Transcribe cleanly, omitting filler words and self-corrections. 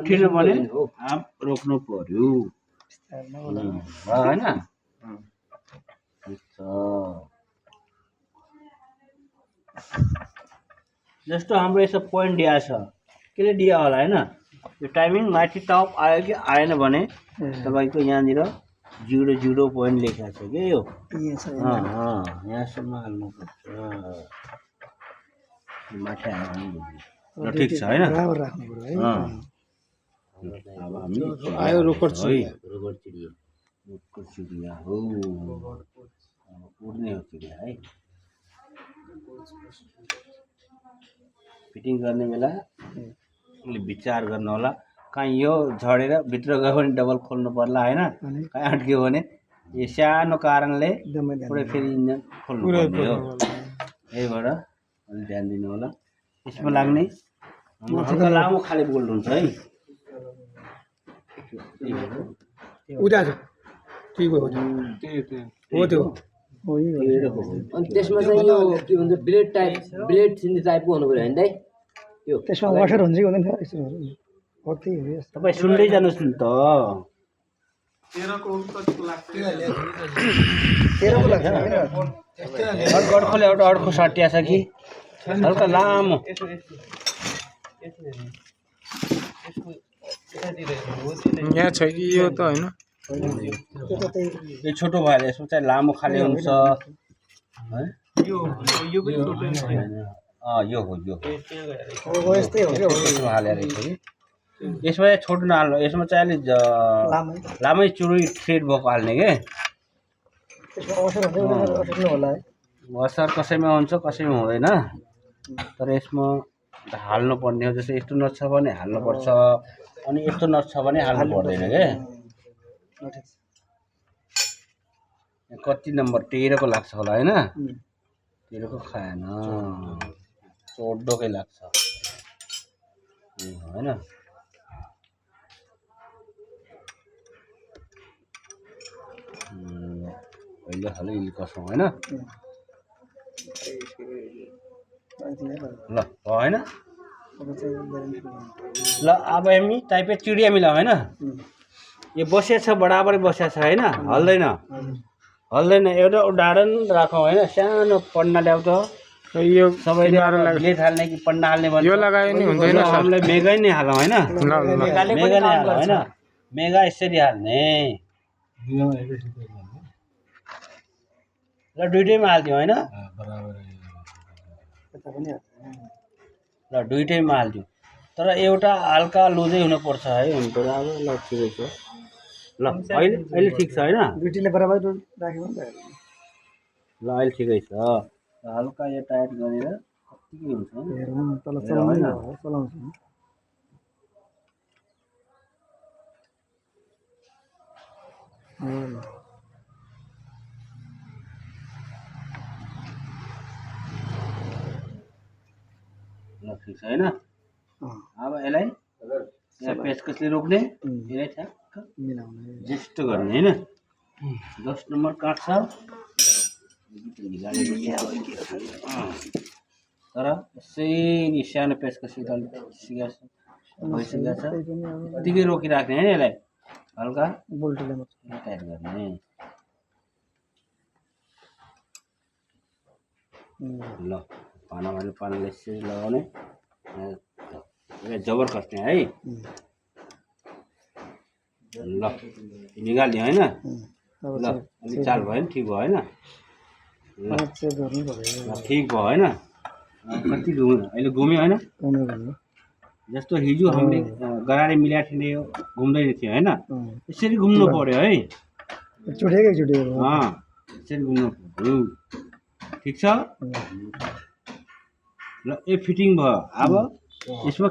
उठिनु भने आप रोक्नु पर्यो हैन जस्तो हाम्रो यसो पोइन्ट दिया छ केले दिया होला हैन यो टाइमिङ माथि टप आयो कि आएन भने तपाईको यहाँनिर 0 पोइन्ट लेखेको छ के यो यहाँसम्म हाल्नु पर्छ माथि आयो भने ठीक छ हैन बराबर राख्नु पर्यो है अब हामी आयो रोकड चिडिया हो उड्ने हो चिडिया है फिटिङ गर्ने बेला विचार गर्नु होला कहाँ यो झडेर भित्र गयो भने डबल खोल्नु पर्ला हैन कहाँ अड्क्यो भने यो सानो कारणले पुरै फेरि इन्जिन खोल्नु पर्ने हो यही भएर अलि ध्यान दिनु होला यसमा लाग्ने हल्का लामो खाले बोल्ट हुन्छ है उता छ ठीक हो त्यो अनि त्यसमा चाहिँ यो के भन्छ ब्लेड सिन्धी टाइपको हुनु पर्यो हैन दाइ यो त्यसमा वाशर हुन्छ कि हुँदैन यस्तो हो त्यही हो तपाईँ सुन्दै जानुहोस् न त 13 को लाग्छ गडखोले एउटा अर्को सट्या छ कि हल्का लामो यहाँ छ कि यो त हैन यो छोटो भएर यसमा चाहिँ लामो खाले हुन्छ है यो हो यस्तै हो के यसमा हालेर कि यसमा चाहिँ छोटो नहाल्नु यसमा चाहिँ अलि लामै चुरुई थ्रेड भएको हाल्ने के त्यसमा असर होला है असर कसैमा हुन्छ कसैमा हुँदैन तर यसमा हाल्नु पर्ने हो जस्तै यस्तो नट छ भने हाल्नु पर्छ अनि यस्तो नट छ भने हाल्नु पर्दैन के कति नम्बर 13 को लाग्छ होला हैन 13 को खाएन 14 कै लाग्छ हैन पहिले हालै इल कसौँ हैन ल हैन ल अब हामी टाइपे चिडिया मिलाऊ हैन यो बसिया छ बराबर बसिया छ हैन हल्दैन एउटा उदाहरण राखौँ हैन सानो पन्ना ल्याउ त यो सबैले ले थाल्ने कि पन्ना हाल्ने भने यो लगायो नि हुँदैन हामीलाई मेगा नै हालौँ हैन मेगा नै हालौँ हैन मेगा यसरी हाल्ने ल दुईटैमा हाल्दियौ हैन ल दुईटैमा हाल्दियौ तर एउटा हल्का लुजै हुनु पर्छ है हुनु पर्यो अब ल ठिकै छ ल अहिले ठीक छ हैन दुईटैले बराबर राख्यो नि ल अहिले ठिकै छ हल्का यो टाइट गरेर कतिकै हुन्छ हेरौँ तल चलाउँछ ल ठिक छ हैन अब यसलाई यहाँ पेचकसले रोक्ने यसलाई ठ्याक्क मिलाउने जेस्ट गर्ने हैन 10 नम्बर काट्छ तर यसै सानो पेचकस भइसकेको छ यतिकै रोकिराख्ने हैन यसलाई हल्का बोल्टले टाइट गर्ने ल पानाले यसरी लगाउने जबर कस्ने है ल निकाल्ने हैन ल अलि चाल भयो नि ठीक भयो हैन ल ठीक भयो हैन कति अहिले घुम्यो हैन जस्तो हिजो हामीले गरारे मिलाएको थियौँ घुम्दैन थियो हैन यसरी घुम्नु पर्यो है चुडेकै यसरी घुम्नु पर्यो ठीक छ ल ए फिटिङ भयो अब यसमा